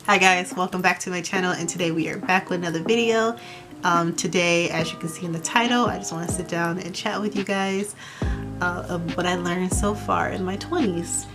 Hi guys, welcome back to my channel, and today we are back with another video. Today, as you can see in the title, I just want to sit down and chat with you guys of what I learned so far in my 20s.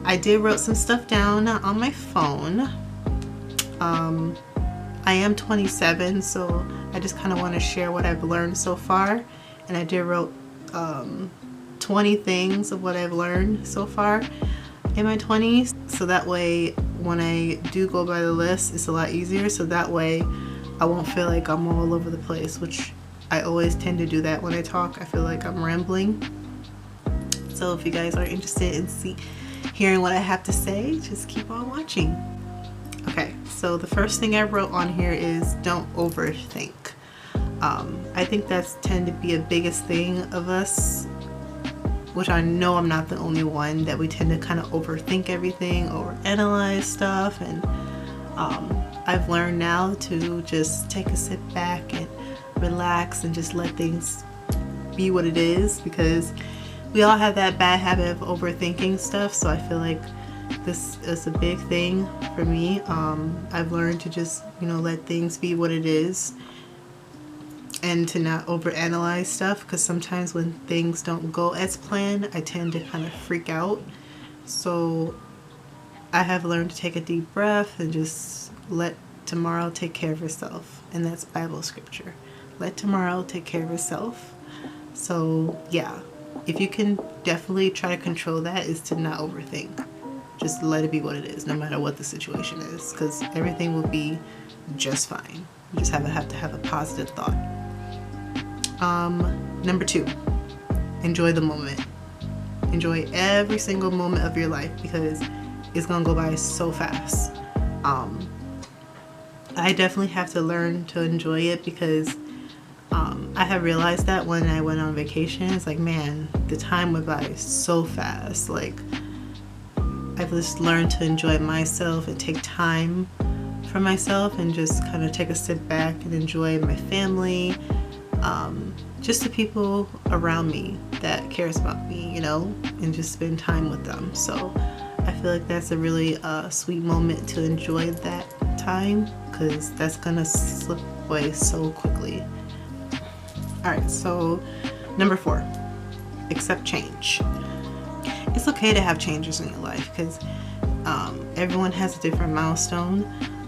I did wrote some stuff down on my phone. I am 27, so I just kind of want to share what I've learned so far, and I did wrote 20 things of what I've learned so far in my 20s, so that way when I do go by the list it's a lot easier, so that way I won't feel like I'm all over the place, which I always tend to do that when I talk. I feel like I'm rambling. So if you guys are interested in hearing what I have to say, just keep on watching. Okay, so the first thing I wrote on here is don't overthink. I think that's tend to be a biggest thing of us, which I know I'm not the only one, that we tend to kind of overthink everything, overanalyze stuff, and I've learned now to just take a sit back and relax and just let things be what it is, because we all have that bad habit of overthinking stuff. So I feel like this is a big thing for me. I've learned to just, let things be what it is and to not overanalyze stuff, because sometimes when things don't go as planned, I tend to kind of freak out. So I have learned to take a deep breath and just let tomorrow take care of itself, and that's Bible scripture. Let tomorrow take care of itself. So yeah, if you can definitely try to control that, is to not overthink. Just let it be what it is, no matter what the situation is, because everything will be just fine. You just have to have a positive thought. Number 2, enjoy the moment. Enjoy every single moment of your life, because it's gonna go by so fast. I definitely have to learn to enjoy it, because I have realized that when I went on vacation, it's like, man, the time went by so fast. Like, I've just learned to enjoy myself and take time for myself and just kind of take a sit back and enjoy my family, just the people around me that cares about me, and just spend time with them. So I feel like that's a really sweet moment to enjoy that time, because that's gonna slip away so quickly. Alright, so number 4, accept change. It's okay to have changes in your life, because everyone has a different milestone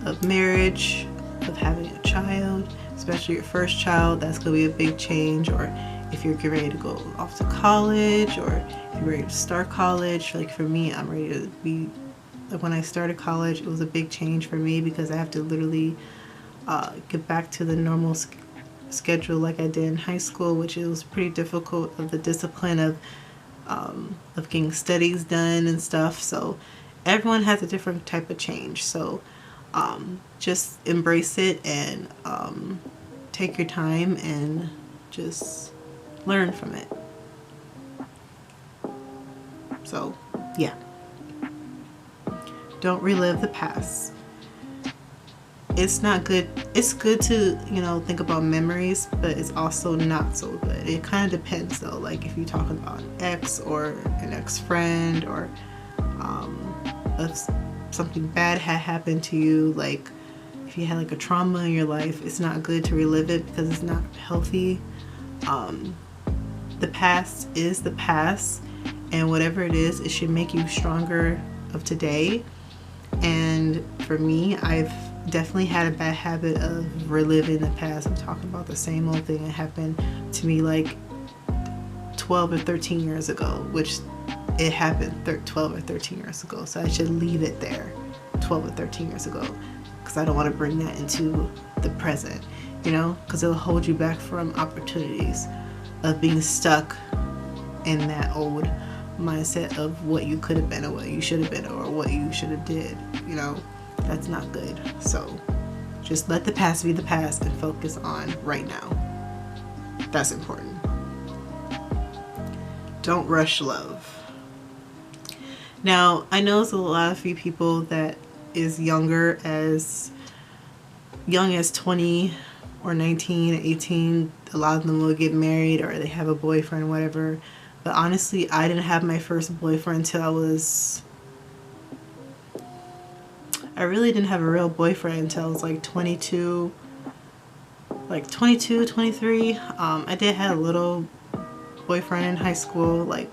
of marriage, of having a child, especially your first child. That's going to be a big change. Or if you're getting ready to go off to college, or if you're ready to start college. Like for me, I'm ready to be, like when I started college, it was a big change for me, because I have to literally get back to the normal schedule like I did in high school, which it was pretty difficult, of the discipline of getting studies done and stuff. So everyone has a different type of change. So just embrace it and take your time and just learn from it. So yeah, don't relive the past. It's not good. It's good to think about memories, but it's also not so good. It kind of depends though, like if you're talking about an ex or an ex-friend, or if something bad had happened to you, like if you had like a trauma in your life, it's not good to relive it, because it's not healthy. The past is the past, and whatever it is, it should make you stronger of today. And for me, I've definitely had a bad habit of reliving the past. I'm talking about the same old thing that happened to me like 12 or 13 years ago, which it happened 12 or 13 years ago. So I should leave it there 12 or 13 years ago, because I don't want to bring that into the present, because it'll hold you back from opportunities of being stuck in that old mindset of what you could have been, or what you should have been, or what you should have did. That's not good. So just let the past be the past and focus on right now. That's important. Don't rush love. Now, I know there's a lot of you people that is as young as 20 or 19, 18. A lot of them will get married, or they have a boyfriend, whatever. But honestly, I didn't have my first boyfriend until I I really didn't have a real boyfriend until I was like 22, 23. I did have a little boyfriend in high school, like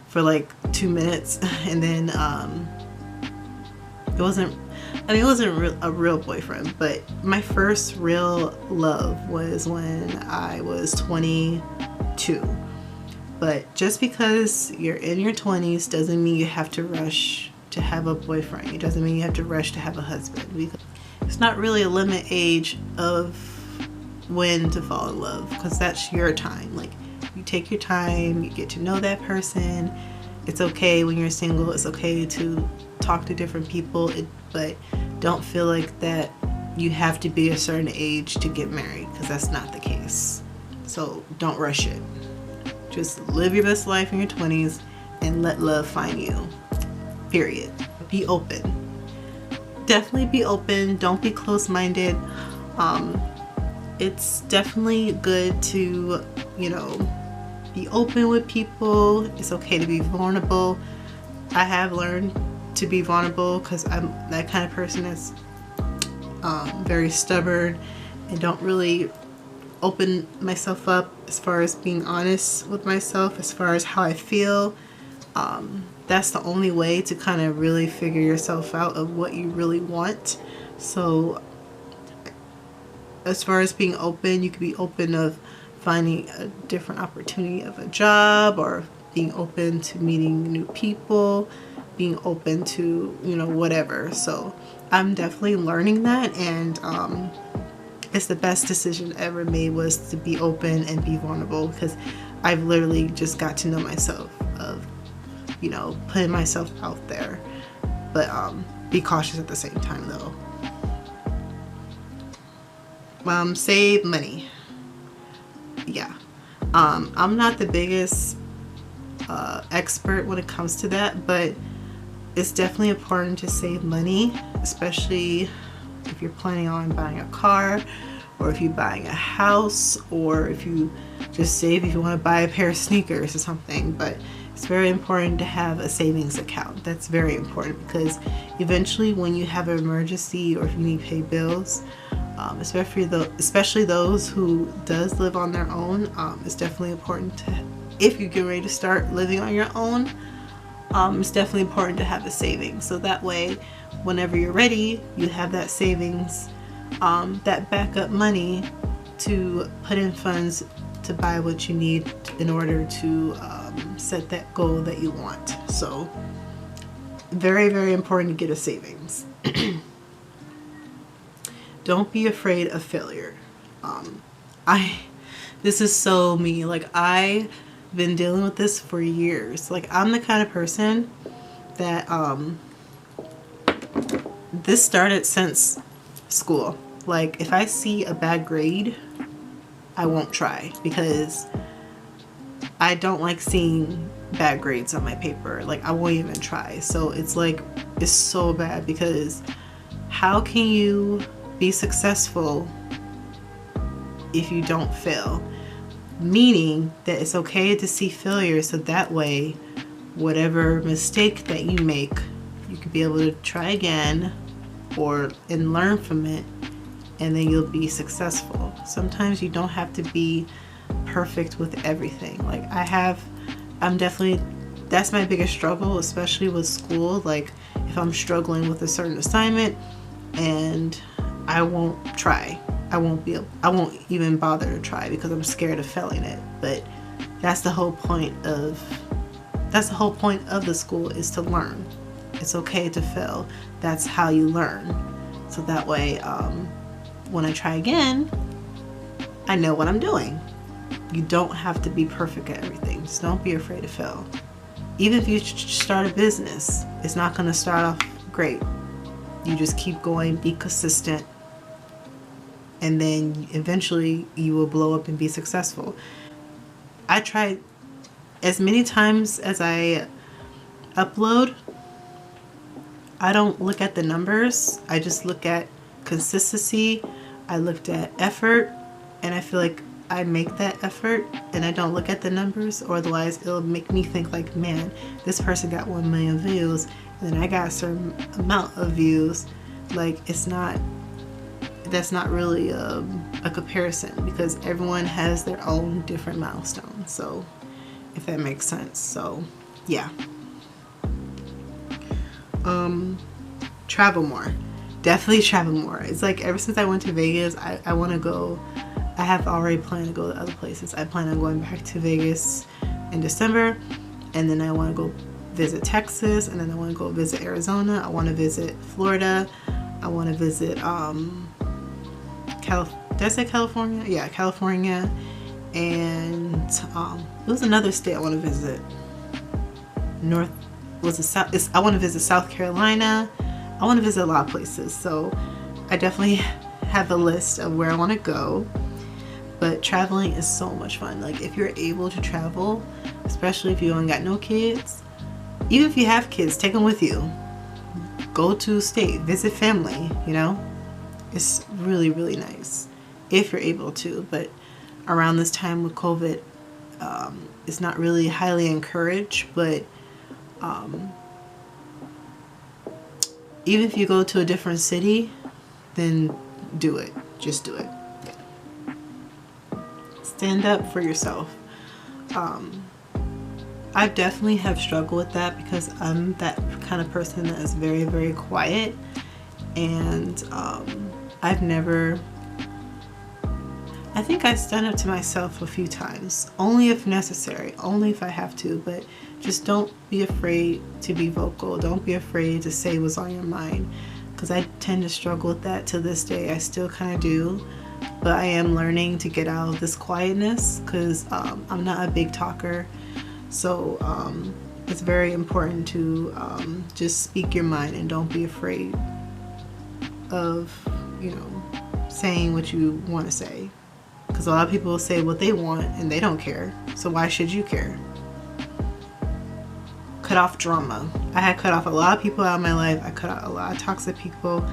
for like 2 minutes, and then it wasn't a real boyfriend, but my first real love was when I was 22. But just because you're in your 20s doesn't mean you have to rush to have a boyfriend. It doesn't mean you have to rush to have a husband. Because it's not really a limit age of when to fall in love, because that's your time. Like, you take your time, you get to know that person. It's okay when you're single. It's okay to talk to different people, but don't feel like that you have to be a certain age to get married, because that's not the case. So don't rush it. Just live your best life in your 20s and let love find you. Period. Be open. Definitely be open. Don't be close-minded. It's definitely good to, you know, be open with people. It's okay to be vulnerable. I have learned to be vulnerable because I'm that kind of person that's very stubborn and don't really open myself up as far as being honest with myself as far as how I feel. That's the only way to kind of really figure yourself out of what you really want. So as far as being open, you could be open of finding a different opportunity of a job, or being open to meeting new people, being open to, you know, whatever. So I'm definitely learning that, and it's the best decision I ever made, was to be open and be vulnerable, because I've literally just got to know myself, of, you know, putting myself out there, but be cautious at the same time though. Save money. Yeah, I'm not the biggest expert when it comes to that, but it's definitely important to save money, especially if you're planning on buying a car, or if you're buying a house, or if you just save if you want to buy a pair of sneakers or something. But it's very important to have a savings account. That's very important, because eventually when you have an emergency, or if you need to pay bills, especially those who does live on their own, it's definitely important to, if you get ready to start living on your own, it's definitely important to have a savings, so that way whenever you're ready, you have that savings, that backup money to put in funds to buy what you need in order to set that goal that you want. So very, very important to get a savings. Don't be afraid of failure. This is so me. Like, I've been dealing with this for years. Like, I'm the kind of person that this started since school. Like, if I see a bad grade, I won't try, because I don't like seeing bad grades on my paper. Like, I won't even try. So it's like, it's so bad, because how can you be successful if you don't fail? Meaning that it's okay to see failure, so that way whatever mistake that you make, you could be able to try again and learn from it, and then you'll be successful. Sometimes you don't have to be perfect with everything. Like, I'm definitely, that's my biggest struggle, especially with school. Like, if I'm struggling with a certain assignment and I won't try, I won't even bother to try, because I'm scared of failing it. But that's the whole point of the school, is to learn. It's okay to fail. That's how you learn. So that way, when I try again, I know what I'm doing. You don't have to be perfect at everything. Just don't be afraid to fail. Even if you start a business, it's not going to start off great. You just keep going, be consistent, and then eventually you will blow up and be successful. I tried as many times as I upload. I don't look at the numbers. I just look at consistency. I looked at effort, and I feel like I make that effort, and I don't look at the numbers, or otherwise it'll make me think like, man, this person got 1 million views, and then I got a certain amount of views, like that's not really a comparison, because everyone has their own different milestones. So if that makes sense. So yeah. Travel more. Definitely travel more. It's like ever since I went to Vegas, I want to go. I have already planned to go to other places. I plan on going back to Vegas in December, and then I want to go visit Texas, and then I want to go visit Arizona. I want to visit Florida. I want to visit did I say California? Yeah, California. And it was another state I want to visit. I want to visit South Carolina. I want to visit a lot of places. So I definitely have a list of where I want to go. But traveling is so much fun. Like, if you're able to travel, especially if you don't got no kids, even if you have kids, take them with you. Go to a state, visit family, you know? It's really, really nice if you're able to. But around this time with COVID, it's not really highly encouraged. But even if you go to a different city, then do it. Just do it. Stand up for yourself. I definitely have struggled with that, because I'm that kind of person that is very, very quiet, and I think I stand up to myself a few times, only if necessary, only if I have to. But just don't be afraid to be vocal. Don't be afraid to say what's on your mind, because I tend to struggle with that to this day. I still kind of do, but I am learning to get out of this quietness, because I'm not a big talker. So it's very important to just speak your mind, and don't be afraid of, you know, saying what you want to say. Because a lot of people say what they want and they don't care. So why should you care? Cut off drama. I had cut off a lot of people out of my life. I cut out a lot of toxic people.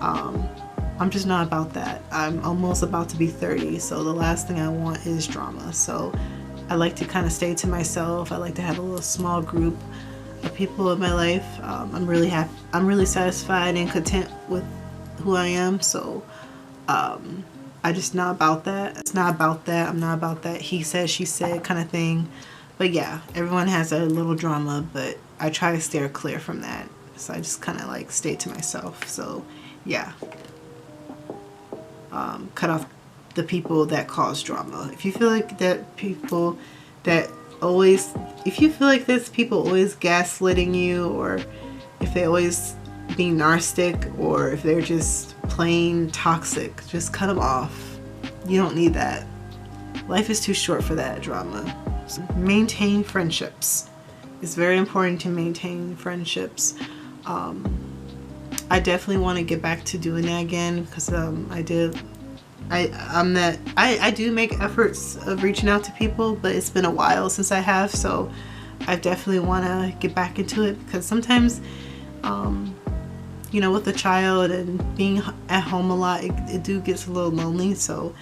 I'm just not about that. I'm almost about to be 30, so the last thing I want is drama. So I like to kind of stay to myself. I like to have a little small group of people in my life. I'm really happy. I'm really satisfied and content with who I am. So I just not about that. It's not about that. I'm not about that he said, she said kind of thing. But yeah, everyone has a little drama, but I try to steer clear from that. So I just kind of like stay to myself. So yeah. Cut off the people that cause drama. If you feel like that people that always, if you feel like this people always gaslighting you, or if they always being narcissistic, or if they're just plain toxic, just cut them off. You don't need that. Life is too short for that drama. So maintain friendships. It's very important to maintain friendships. I definitely want to get back to doing that again, because I do make efforts of reaching out to people, but it's been a while since I have, so I definitely want to get back into it, because sometimes you know, with a child and being at home a lot, it do gets a little lonely. So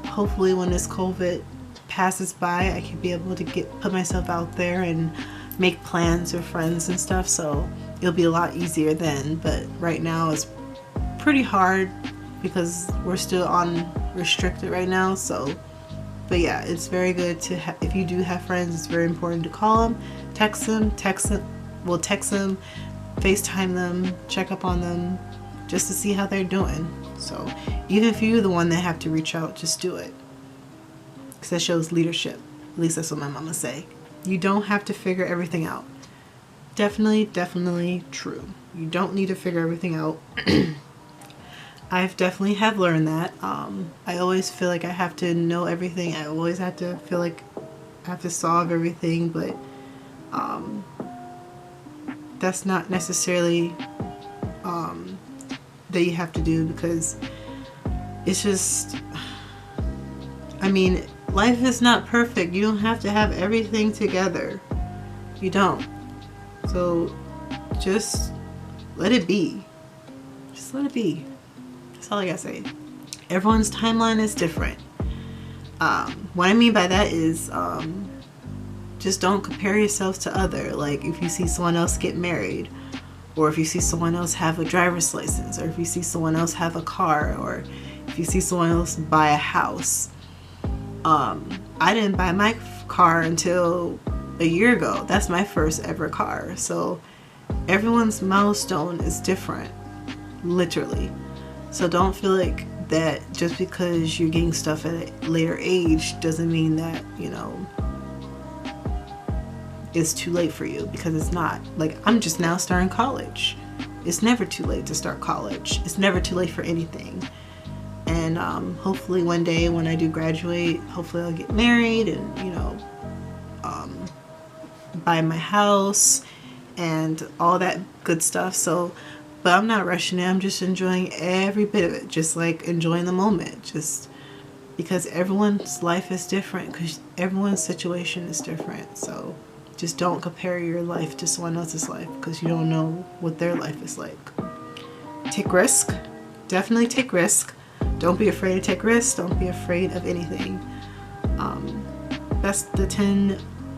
hopefully when this COVID passes by, I can be able to put myself out there and make plans with friends and stuff, so it'll be a lot easier then. But right now it's pretty hard because we're still on restricted right now. So but yeah, it's very good to if you do have friends, it's very important to call them, text them, FaceTime them, check up on them, just to see how they're doing. So even if you're the one that have to reach out, just do it, because that shows leadership. At least that's what my mama say. You don't have to figure everything out. Definitely true. You don't need to figure everything out. I've definitely have learned that. I always feel like I have to know everything. I always have to feel like I have to solve everything, but that's not necessarily that you have to do, because it's just, I mean, life is not perfect. You don't have to have everything together. You don't. So just let it be. Just let it be. That's all I gotta say. Everyone's timeline is different. What I mean by that is just don't compare yourself to other. Like if you see someone else get married, or if you see someone else have a driver's license, or if you see someone else have a car, or if you see someone else buy a house. I didn't buy my car until a year ago. That's my first ever car. So everyone's milestone is different, literally. So don't feel like that just because you're getting stuff at a later age doesn't mean that, you know, it's too late for you, because it's not. Like, I'm just now starting college. It's never too late to start college. It's never too late for anything. And hopefully one day when I do graduate, hopefully I'll get married and, you know, buy my house and all that good stuff. So, but I'm not rushing it. I'm just enjoying every bit of it, just like enjoying the moment, just because everyone's life is different, because everyone's situation is different. So just don't compare your life to someone else's life, because you don't know what their life is like. Take risk. Definitely take risk. Don't be afraid to take risks. Don't be afraid of anything.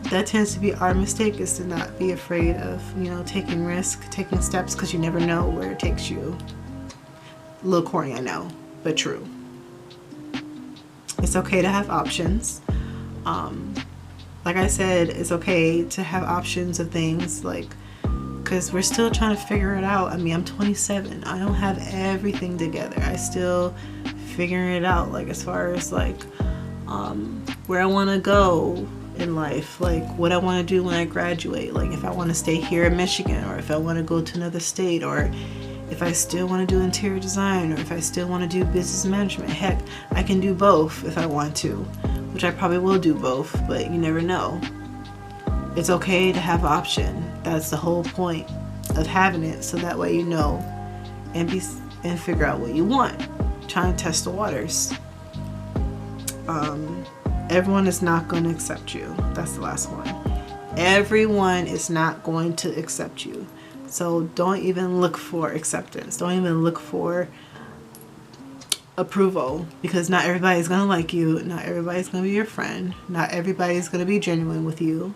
That tends to be our mistake, is to not be afraid of, you know, taking risk, taking steps, because you never know where it takes you. A little corny, I know, but true. It's okay to have options. Like I said, it's okay to have options of things, like, because we're still trying to figure it out. I mean, I'm 27. I don't have everything together. I still figuring it out, like, as far as like where I want to go in life, like what I want to do when I graduate, like if I want to stay here in Michigan, or if I want to go to another state, or if I still want to do interior design, or if I still want to do business management. Heck, I can do both if I want to, which I probably will do both, but you never know. It's okay to have option. That's the whole point of having it, so that way you know and figure out what you want. Try and test the waters. Everyone is not going to accept you. That's the last one. Everyone is not going to accept you. So don't even look for acceptance. Don't even look for approval, because not everybody's going to like you. Not everybody's going to be your friend. Not everybody's going to be genuine with you.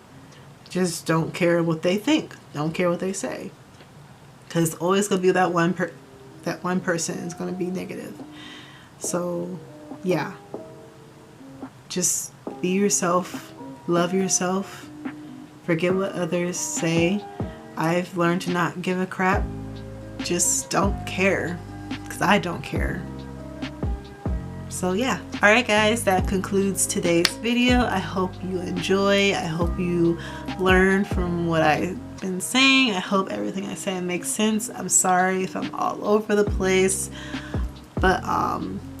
Just don't care what they think. Don't care what they say. Because it's always going to be that one person is going to be negative. So, yeah. Just be yourself. Love yourself. Forget what others say. I've learned to not give a crap. Just don't care. Because I don't care. So yeah. Alright guys, that concludes today's video. I hope you enjoy. I hope you learn from what I've been saying. I hope everything I say makes sense. I'm sorry if I'm all over the place. But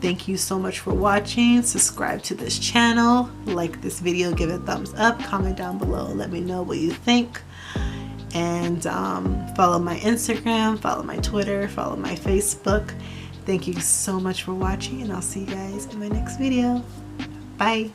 thank you so much for watching. Subscribe to this channel. Like this video. Give it a thumbs up. Comment down below. Let me know what you think. And follow my Instagram. Follow my Twitter. Follow my Facebook. Thank you so much for watching, and I'll see you guys in my next video. Bye.